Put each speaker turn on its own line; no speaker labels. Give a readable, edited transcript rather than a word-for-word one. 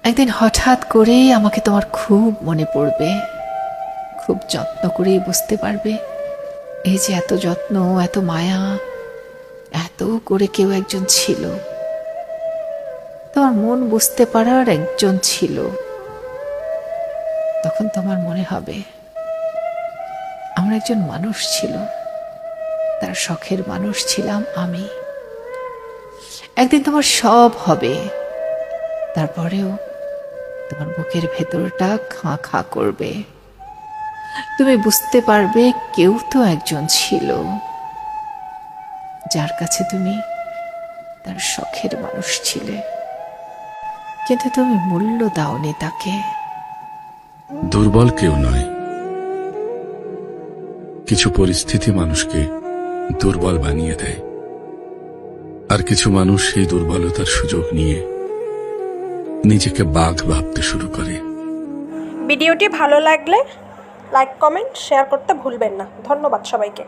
একদিন হঠাৎ করেই আমাকে তোমার খুব মনে পড়বে, খুব যত্ন করেই বুঝতে পারবে এই যে এত যত্ন, এত মায়া, এত করে কেউ একজন ছিল, তোমার মন বুঝতে পারার একজন ছিল। তখন তোমার মনে হবে আমার একজন মানুষ ছিল, তার শখের মানুষ ছিলাম আমি। একদিন তোমার সব হবে, তারপরেও তোমার বুকের ভেতরটা খাঁ খাঁ করবে। তুমি বুঝতে পারবে কেউ তো একজন ছিল যার কাছে তুমি তার শখের মানুষ ছিলে, কিন্তু তুমি মূল্য দাওনি তাকে।
দুর্বল কেউ নয়, কিছু পরিস্থিতি মানুষকে দুর্বল বানিয়ে দেয়, আর কিছু মানুষ সেই দুর্বলতার সুযোগ নিয়ে নিজেকে বাঘ ভাবতে শুরু করে।
ভিডিওটি ভালো লাগলে লাইক, কমেন্ট, শেয়ার করতে ভুলবেন না। ধন্যবাদ সবাইকে।